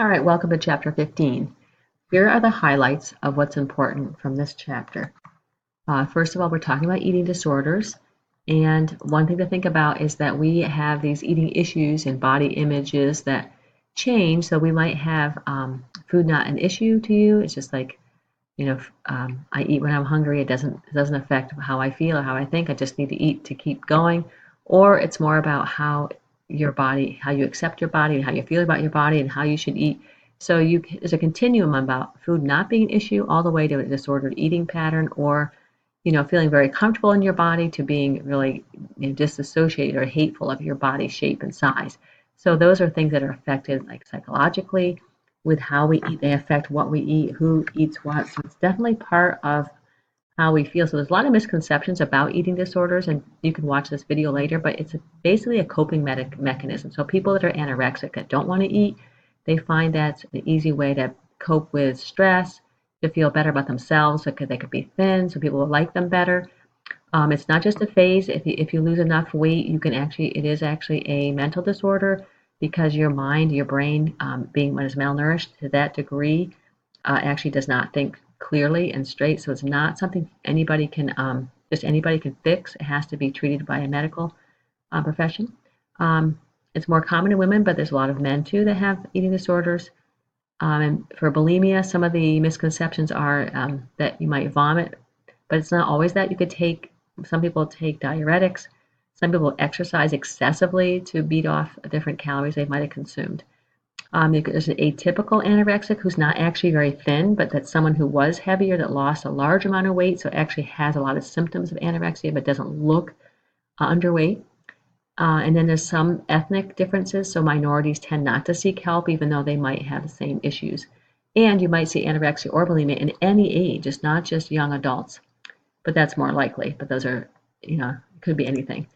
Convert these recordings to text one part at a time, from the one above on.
All right, welcome to chapter 15. Here are the highlights of what's important from this chapter. First of all, we're talking about eating disorders. And one thing to think about is that we have these eating issues and body images that change. So we might have food not an issue to you. It's just like, I eat when I'm hungry. It doesn't affect how I feel or how I think. I just need to eat to keep going. Or it's more about how you accept your body and how you feel about your body and how you should eat. So there's a continuum about food not being an issue all the way to a disordered eating pattern or, feeling very comfortable in your body to being really disassociated or hateful of your body shape and size. So those are things that are affected like psychologically with how we eat. They affect what we eat, who eats what. So it's definitely part of how we feel. So there's a lot of misconceptions about eating disorders, and you can watch this video later, but it's basically a coping mechanism. So people that are anorexic that don't want to eat, they find that's an easy way to cope with stress, to feel better about themselves, so they could be thin, so people will like them better. It's not just a phase. If you lose enough weight, it is actually a mental disorder because your mind, your brain, being when it's malnourished to that degree, actually does not think clearly and straight. So it's not something anybody can fix. It has to be treated by a medical profession. It's more common in women, but there's a lot of men too that have eating disorders. And for bulimia, some of the misconceptions are that you might vomit, but it's not always that. Some people take diuretics. Some people exercise excessively to beat off different calories they might have consumed. There's an atypical anorexic who's not actually very thin, but that's someone who was heavier that lost a large amount of weight, so actually has a lot of symptoms of anorexia but doesn't look underweight. And then there's some ethnic differences, so minorities tend not to seek help even though they might have the same issues. And you might see anorexia or bulimia in any age, it's not just young adults, but that's more likely. But those are, it could be anything.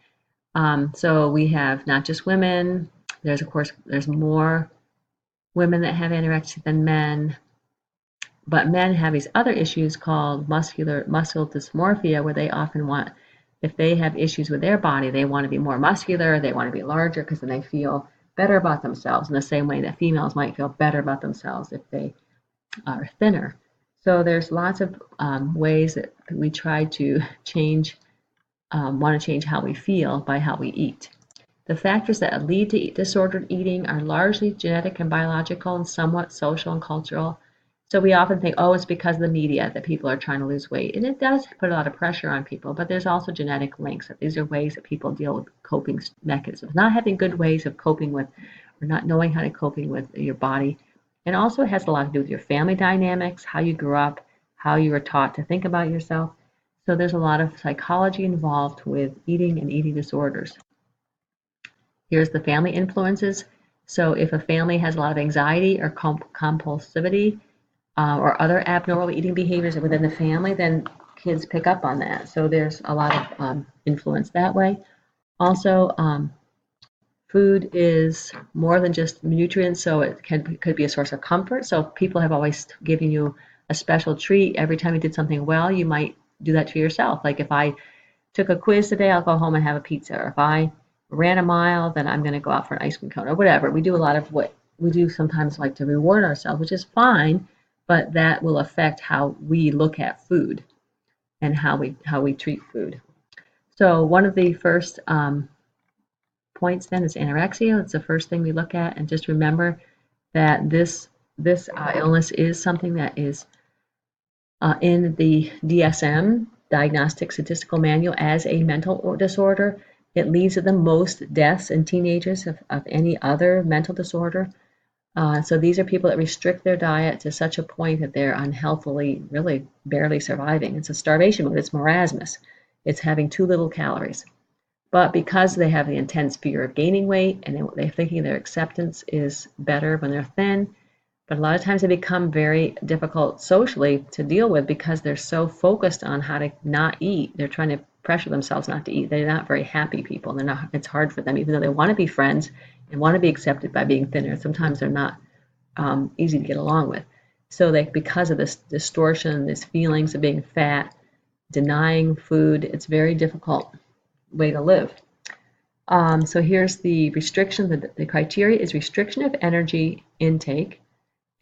So we have not just women. There's more women that have anorexia than men, but men have these other issues called muscle dysmorphia, where they often if they have issues with their body, they want to be more muscular, they want to be larger because then they feel better about themselves in the same way that females might feel better about themselves if they are thinner. So there's lots of ways that we try to want to change how we feel by how we eat. The factors that lead to disordered eating are largely genetic and biological and somewhat social and cultural. So we often think, oh, it's because of the media that people are trying to lose weight. And it does put a lot of pressure on people, but there's also genetic links. These are ways that people deal with coping mechanisms. Not having good ways of coping with or not knowing how to coping with your body. And also it has a lot to do with your family dynamics, how you grew up, how you were taught to think about yourself. So there's a lot of psychology involved with eating and eating disorders. Here's the family influences. So if a family has a lot of anxiety or compulsivity or other abnormal eating behaviors within the family, then kids pick up on that. So there's a lot of influence that way. Also, food is more than just nutrients, so could be a source of comfort. So if people have always given you a special treat every time you did something well, you might do that to yourself. Like if I took a quiz today, I'll go home and have a pizza. Or if I ran a mile, then I'm going to go out for an ice cream cone or whatever. We do a lot of what we do sometimes like to reward ourselves, which is fine, but that will affect how we look at food and how we treat food. So one of the first points then is anorexia. It's the first thing we look at, and just remember that this illness is something that is in the DSM, Diagnostic Statistical Manual, as a mental disorder. It leads to the most deaths in teenagers of any other mental disorder. So these are people that restrict their diet to such a point that they're unhealthily, really barely surviving. It's a starvation mode. It's marasmus. It's having too little calories. But because they have the intense fear of gaining weight and they're thinking their acceptance is better when they're thin, but a lot of times they become very difficult socially to deal with because they're so focused on how to not eat. They're trying to pressure themselves not to eat. They're not very happy people. It's hard for them, even though they want to be friends and want to be accepted by being thinner. Sometimes they're not easy to get along with. So because of this distortion, these feelings of being fat, denying food, it's a very difficult way to live. So here's the restriction. The criteria is restriction of energy intake,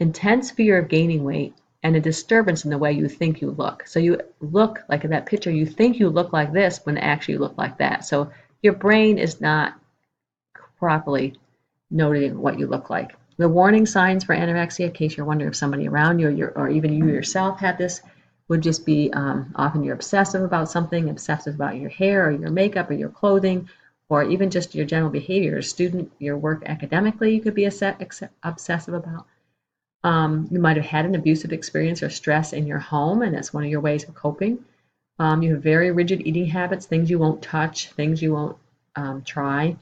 intense fear of gaining weight, and a disturbance in the way you think you look. So you look like in that picture, you think you look like this when actually you look like that. So your brain is not properly noting what you look like. The warning signs for anorexia, in case you're wondering if somebody around you or even you yourself had this, would just be often you're obsessive about something, obsessive about your hair or your makeup or your clothing, or even just your general behavior. As a student, your work academically, you could be obsessive about. You might have had an abusive experience or stress in your home, and that's one of your ways of coping. You have very rigid eating habits, things you won't touch, things you won't try.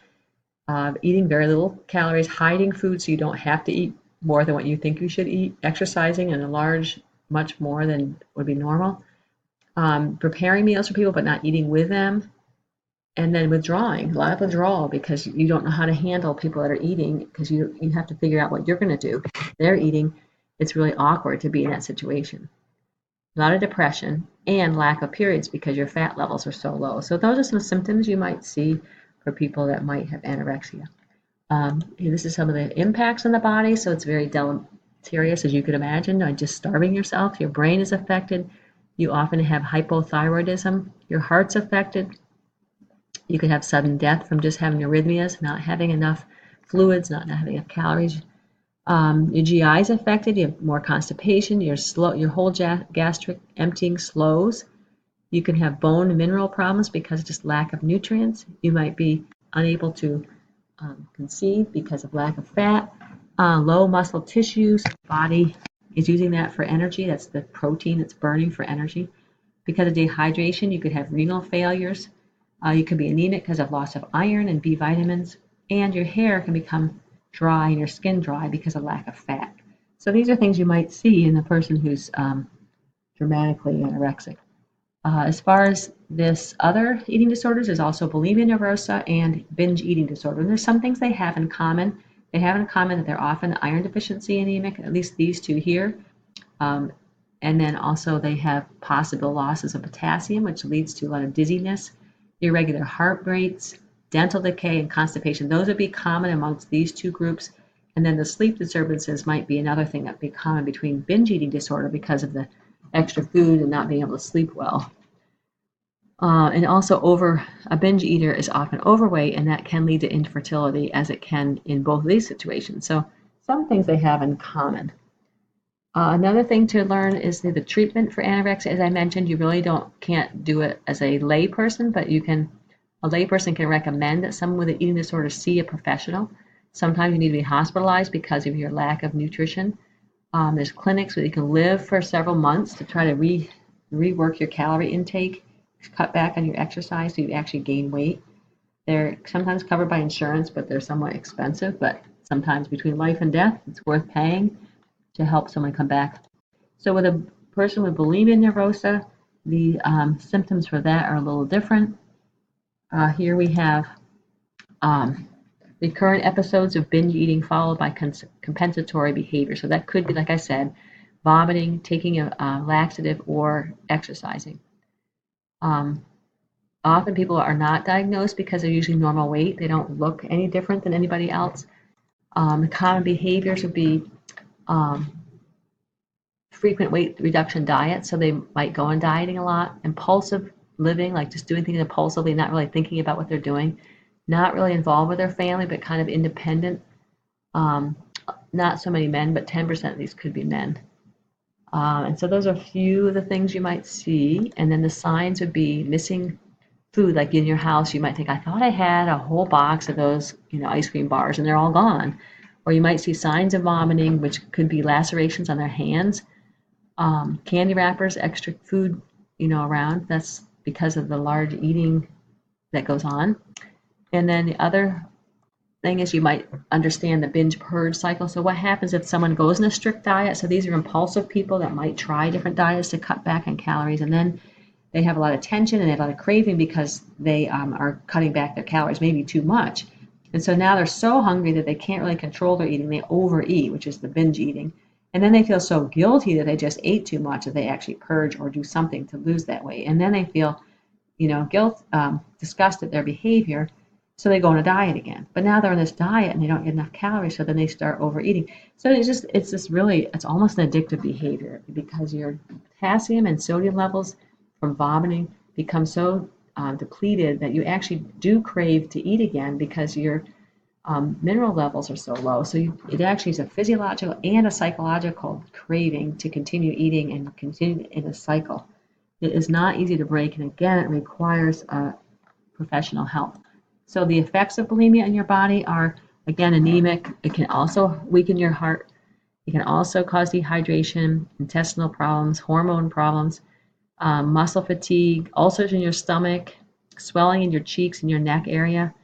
Eating very little calories, hiding food so you don't have to eat more than what you think you should eat, exercising in a large, much more than would be normal, preparing meals for people but not eating with them, and then withdrawing, a lot of withdrawal because you don't know how to handle people that are eating because you have to figure out what you're going to do. If they're eating, it's really awkward to be in that situation. A lot of depression and lack of periods because your fat levels are so low. So those are some symptoms you might see for people that might have anorexia. This is some of the impacts on the body, so it's very deleterious, as you could imagine, just starving yourself. Your brain is affected. You often have hypothyroidism. Your heart's affected. You could have sudden death from just having arrhythmias, not having enough fluids, not having enough calories. Your GI is affected. You have more constipation. Your whole gastric emptying slows. You can have bone and mineral problems because of just lack of nutrients. You might be unable to conceive because of lack of fat. Low muscle tissues. Body is using that for energy. That's the protein that's burning for energy. Because of dehydration, you could have renal failures. You could be anemic because of loss of iron and B vitamins. And your hair can become dry and your skin dry because of lack of fat. So these are things you might see in a person who's dramatically anorexic. As far as this other eating disorders, there's also bulimia nervosa and binge eating disorder. And there's some things they have in common. They have in common that they're often iron deficiency anemic, at least these two here. And then also they have possible losses of potassium, which leads to a lot of dizziness, irregular heart rates, dental decay, and constipation. Those would be common amongst these two groups. And then the sleep disturbances might be another thing that would be common between binge eating disorder because of the extra food and not being able to sleep well. And also a binge eater is often overweight, and that can lead to infertility as it can in both of these situations. So some things they have in common. Another thing to learn is the treatment for anorexia. As I mentioned, you really can't do it as a lay person, but a lay person can recommend that someone with an eating disorder see a professional. Sometimes you need to be hospitalized because of your lack of nutrition. There's clinics where you can live for several months to try to rework your calorie intake, cut back on your exercise so you actually gain weight. They're sometimes covered by insurance, but they're somewhat expensive. But sometimes between life and death, it's worth paying to help someone come back. So with a person with bulimia nervosa, the symptoms for that are a little different. Here we have recurrent episodes of binge eating followed by compensatory behavior. So that could be, like I said, vomiting, taking a laxative, or exercising. Often people are not diagnosed because they're usually normal weight. They don't look any different than anybody else. Common behaviors would be frequent weight reduction diets, so they might go on dieting a lot. Impulsive living, like just doing things impulsively, not really thinking about what they're doing. Not really involved with their family, but kind of independent. Not so many men, but 10% of these could be men. And so those are a few of the things you might see. And then the signs would be missing food, like in your house, you might think, I thought I had a whole box of those, ice cream bars, and they're all gone. Or you might see signs of vomiting, which could be lacerations on their hands. Candy wrappers, extra food, around. That's because of the large eating that goes on. And then the other thing is you might understand the binge purge cycle. So what happens if someone goes in a strict diet? So these are impulsive people that might try different diets to cut back on calories, and then they have a lot of tension and they have a lot of craving because they are cutting back their calories, maybe too much. And so now they're so hungry that they can't really control their eating. They overeat, which is the binge eating. And then they feel so guilty that they just ate too much that they actually purge or do something to lose that weight. And then they feel, guilt, disgust at their behavior. So they go on a diet again. But now they're on this diet and they don't get enough calories, so then they start overeating. So it's just really, it's almost an addictive behavior because your potassium and sodium levels from vomiting become so depleted that you actually do crave to eat again because your mineral levels are so low. So it actually is a physiological and a psychological craving to continue eating and continue in a cycle. It is not easy to break, and again, it requires professional help. So the effects of bulimia in your body are, again, anemic. It can also weaken your heart. It can also cause dehydration, intestinal problems, hormone problems, muscle fatigue, ulcers in your stomach, swelling in your cheeks and your neck area,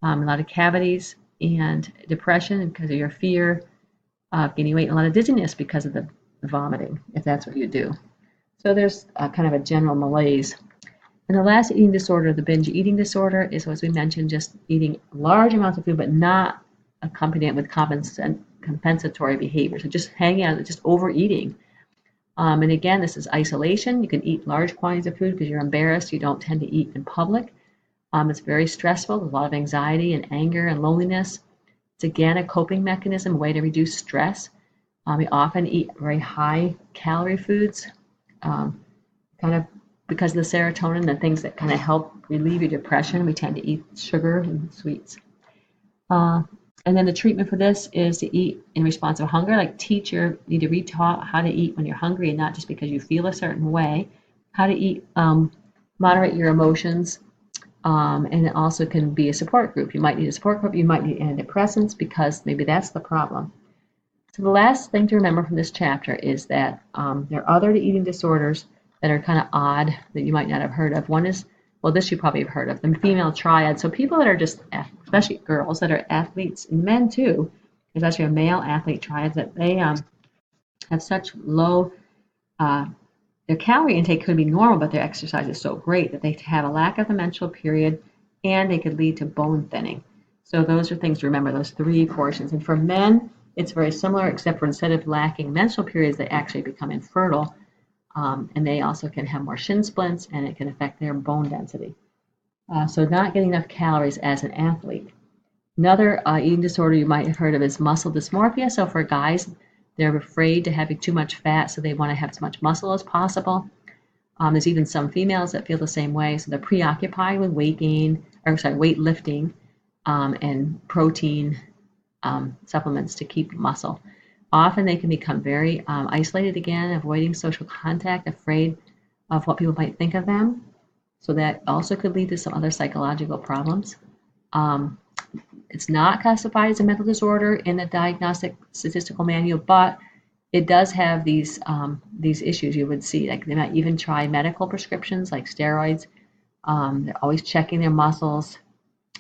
a lot of cavities, and depression because of your fear of gaining weight, and a lot of dizziness because of the vomiting, if that's what you do. So there's kind of a general malaise. And the last eating disorder, the binge eating disorder, is, as we mentioned, just eating large amounts of food but not accompanied with compensatory behavior. So just hanging out, just overeating. And again, this is isolation. You can eat large quantities of food because you're embarrassed. You don't tend to eat in public. It's very stressful. There's a lot of anxiety and anger and loneliness. It's again a coping mechanism, a way to reduce stress. We often eat very high calorie foods, kind of because of the serotonin, the things that kind of help relieve your depression. We tend to eat sugar and sweets. And then the treatment for this is to eat in response to hunger, like need to re-taught how to eat when you're hungry and not just because you feel a certain way, how to eat, moderate your emotions, and it also can be a support group. You might need a support group, you might need antidepressants because maybe that's the problem. So the last thing to remember from this chapter is that there are other eating disorders that are kind of odd that you might not have heard of. One is, well, this you probably have heard of, the female triad. So people that are just, especially girls that are athletes, and men too, there's actually a male athlete triad that they have such low, their calorie intake could be normal, but their exercise is so great that they have a lack of the menstrual period and they could lead to bone thinning. So those are things to remember, those three portions. And for men, it's very similar, except for instead of lacking menstrual periods, they actually become infertile. And they also can have more shin splints, and it can affect their bone density. So not getting enough calories as an athlete. Another eating disorder you might have heard of is muscle dysmorphia. So for guys, they're afraid to having too much fat, so they want to have as much muscle as possible. There's even some females that feel the same way, so they're preoccupied with weight lifting, and protein supplements to keep muscle. Often they can become very isolated again, avoiding social contact, afraid of what people might think of them. So that also could lead to some other psychological problems. It's not classified as a mental disorder in the Diagnostic Statistical Manual, but it does have these issues you would see. Like they might even try medical prescriptions like steroids. They're always checking their muscles,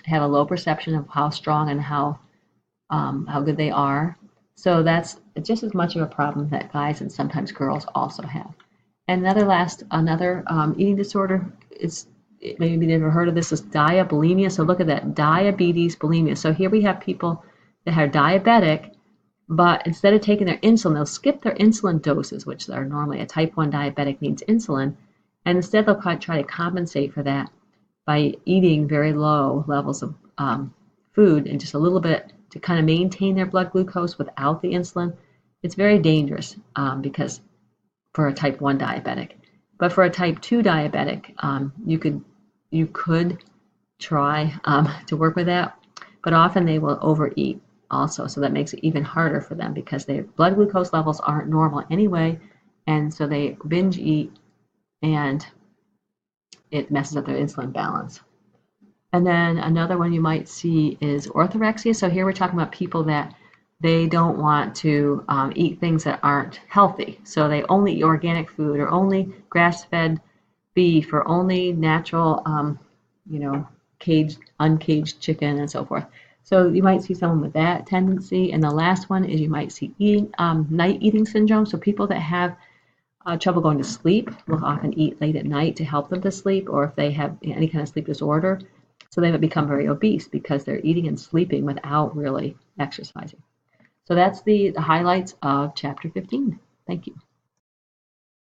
have a low perception of how strong and how good they are. So that's just as much of a problem that guys and sometimes girls also have. And another eating disorder is, maybe you've never heard of this, is diabulimia. So look at that, diabetes, bulimia. So here we have people that are diabetic, but instead of taking their insulin, they'll skip their insulin doses, which are normally a type 1 diabetic needs insulin, and instead they'll try to compensate for that by eating very low levels of food and just a little bit to kind of maintain their blood glucose without the insulin. It's very dangerous because for a type 1 diabetic. But for a type 2 diabetic, you could try to work with that, but often they will overeat also. So that makes it even harder for them because their blood glucose levels aren't normal anyway, and so they binge eat and it messes up their insulin balance. And then another one you might see is orthorexia. So here we're talking about people that they don't want to eat things that aren't healthy. So they only eat organic food or only grass-fed beef or only natural, uncaged chicken and so forth. So you might see someone with that tendency. And the last one is you might see night eating syndrome. So people that have trouble going to sleep will often eat late at night to help them to sleep, or if they have any kind of sleep disorder. So they become very obese because they're eating and sleeping without really exercising. So that's the highlights of Chapter 15. Thank you.